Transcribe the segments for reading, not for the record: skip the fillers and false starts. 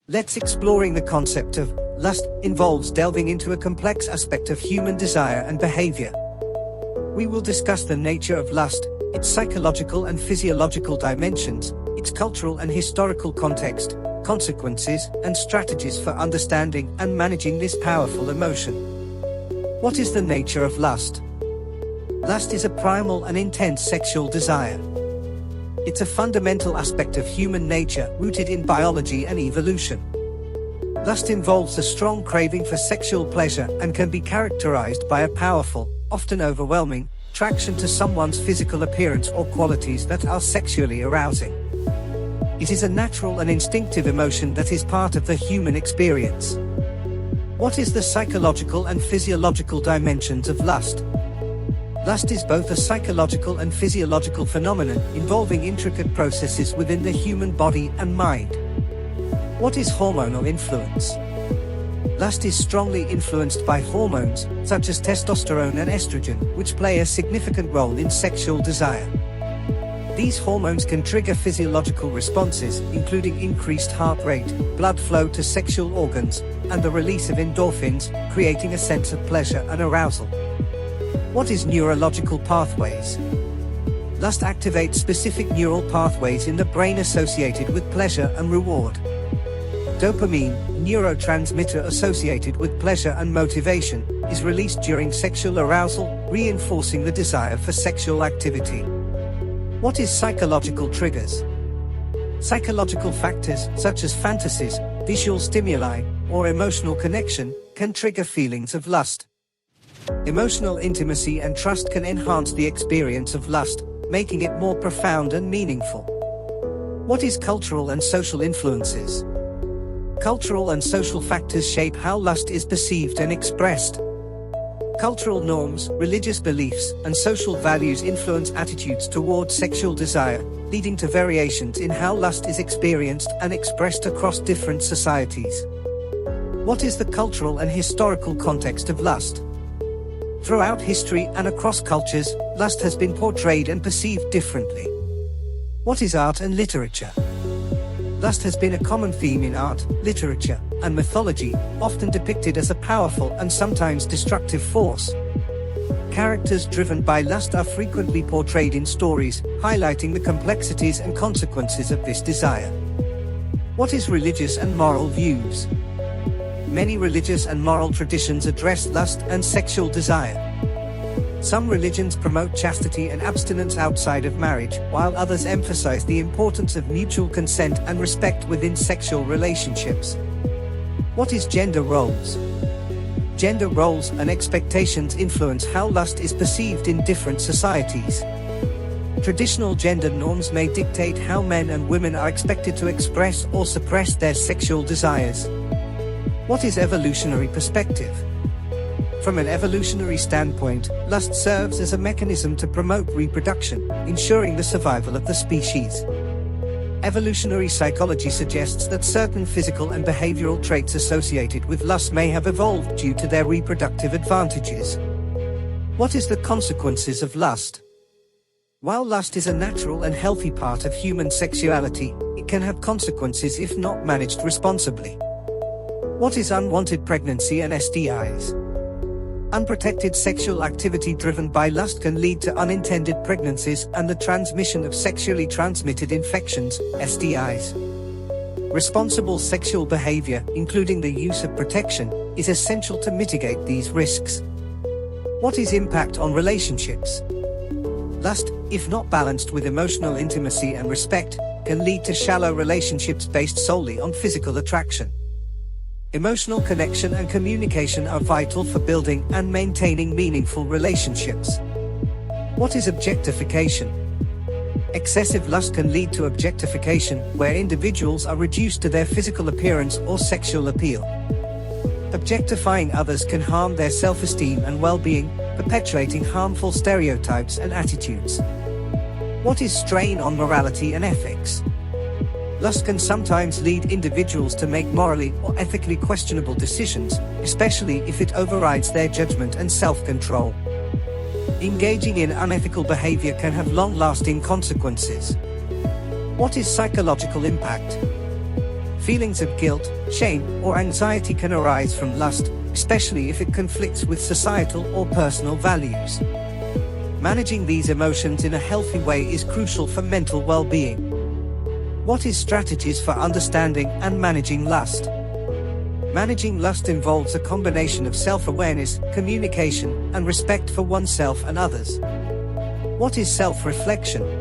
Let's exploring the concept of lust involves delving into a complex aspect of human desire and behavior. We will discuss the nature of lust, its psychological and physiological dimensions, its cultural and historical context, consequences, and strategies for understanding and managing this powerful emotion. What is the nature of lust? Lust is a primal and intense sexual desire. It's a fundamental aspect of human nature rooted in biology and evolution. Lust involves a strong craving for sexual pleasure and can be characterized by a powerful, often overwhelming, attraction to someone's physical appearance or qualities that are sexually arousing. It is a natural and instinctive emotion that is part of the human experience. What is the psychological and physiological dimensions of lust? Lust is both a psychological and physiological phenomenon involving intricate processes within the human body and mind. What is hormonal influence? Lust is strongly influenced by hormones, such as testosterone and estrogen, which play a significant role in sexual desire. These hormones can trigger physiological responses, including increased heart rate, blood flow to sexual organs, and the release of endorphins, creating a sense of pleasure and arousal. What is neurological pathways? Lust activates specific neural pathways in the brain associated with pleasure and reward. Dopamine, a neurotransmitter associated with pleasure and motivation, is released during sexual arousal, reinforcing the desire for sexual activity. What is psychological triggers? Psychological factors, such as fantasies, visual stimuli, or emotional connection, can trigger feelings of lust. Emotional intimacy and trust can enhance the experience of lust, making it more profound and meaningful. What is cultural and social influences? Cultural and social factors shape how lust is perceived and expressed. Cultural norms, religious beliefs, and social values influence attitudes towards sexual desire, leading to variations in how lust is experienced and expressed across different societies. What is the cultural and historical context of lust? Throughout history and across cultures, lust has been portrayed and perceived differently. What is art and literature? Lust has been a common theme in art, literature, and mythology, often depicted as a powerful and sometimes destructive force. Characters driven by lust are frequently portrayed in stories, highlighting the complexities and consequences of this desire. What is religious and moral views? Many religious and moral traditions address lust and sexual desire. Some religions promote chastity and abstinence outside of marriage, while others emphasize the importance of mutual consent and respect within sexual relationships. What is gender roles? Gender roles and expectations influence how lust is perceived in different societies. Traditional gender norms may dictate how men and women are expected to express or suppress their sexual desires. What is evolutionary perspective? From an evolutionary standpoint, lust serves as a mechanism to promote reproduction, ensuring the survival of the species. Evolutionary psychology suggests that certain physical and behavioral traits associated with lust may have evolved due to their reproductive advantages. What is the consequences of lust? While lust is a natural and healthy part of human sexuality, it can have consequences if not managed responsibly. What is unwanted pregnancy and STIs? Unprotected sexual activity driven by lust can lead to unintended pregnancies and the transmission of sexually transmitted infections, STIs. Responsible sexual behavior, including the use of protection, is essential to mitigate these risks. What is impact on relationships? Lust, if not balanced with emotional intimacy and respect, can lead to shallow relationships based solely on physical attraction. Emotional connection and communication are vital for building and maintaining meaningful relationships. What is objectification? Excessive lust can lead to objectification, where individuals are reduced to their physical appearance or sexual appeal. Objectifying others can harm their self-esteem and well-being, perpetuating harmful stereotypes and attitudes. What is strain on morality and ethics? Lust can sometimes lead individuals to make morally or ethically questionable decisions, especially if it overrides their judgment and self-control. Engaging in unethical behavior can have long-lasting consequences. What is psychological impact? Feelings of guilt, shame, or anxiety can arise from lust, especially if it conflicts with societal or personal values. Managing these emotions in a healthy way is crucial for mental well-being. What is strategies for understanding and managing lust? Managing lust involves a combination of self-awareness, communication, and respect for oneself and others. What is self-reflection?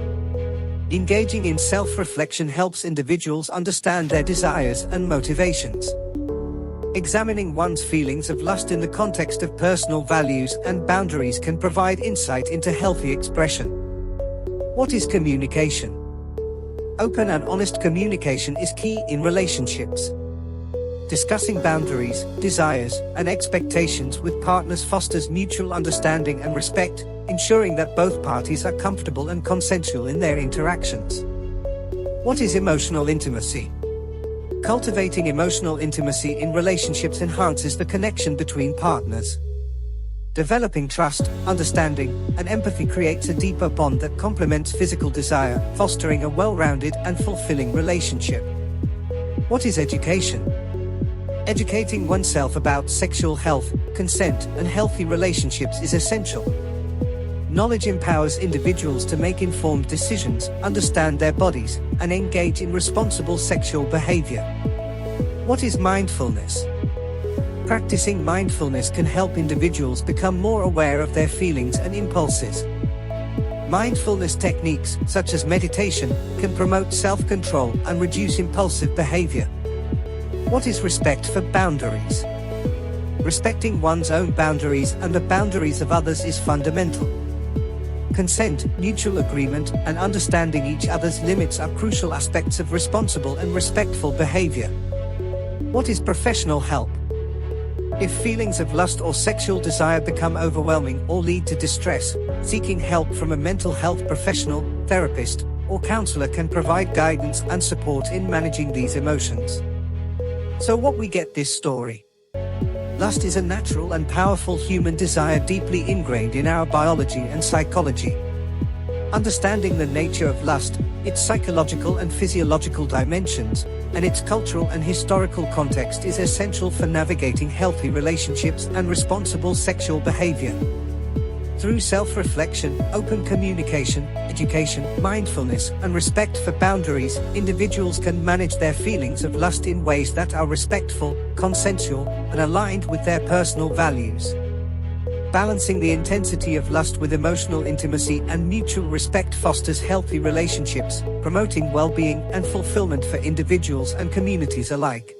Engaging in self-reflection helps individuals understand their desires and motivations. Examining one's feelings of lust in the context of personal values and boundaries can provide insight into healthy expression. What is communication? Open and honest communication is key in relationships. Discussing boundaries, desires, and expectations with partners fosters mutual understanding and respect, ensuring that both parties are comfortable and consensual in their interactions. What is emotional intimacy? Cultivating emotional intimacy in relationships enhances the connection between partners. Developing trust, understanding, and empathy creates a deeper bond that complements physical desire, fostering a well-rounded and fulfilling relationship. What is education? Educating oneself about sexual health, consent, and healthy relationships is essential. Knowledge empowers individuals to make informed decisions, understand their bodies, and engage in responsible sexual behavior. What is mindfulness? Practicing mindfulness can help individuals become more aware of their feelings and impulses. Mindfulness techniques, such as meditation, can promote self-control and reduce impulsive behavior. What is respect for boundaries? Respecting one's own boundaries and the boundaries of others is fundamental. Consent, mutual agreement, and understanding each other's limits are crucial aspects of responsible and respectful behavior. What is professional help? If feelings of lust or sexual desire become overwhelming or lead to distress, seeking help from a mental health professional, therapist, or counselor can provide guidance and support in managing these emotions. So what we get this story? Lust is a natural and powerful human desire deeply ingrained in our biology and psychology. Understanding the nature of lust, its psychological and physiological dimensions, and its cultural and historical context is essential for navigating healthy relationships and responsible sexual behavior. Through self-reflection, open communication, education, mindfulness, and respect for boundaries, individuals can manage their feelings of lust in ways that are respectful, consensual, and aligned with their personal values. Balancing the intensity of lust with emotional intimacy and mutual respect fosters healthy relationships, promoting well-being and fulfillment for individuals and communities alike.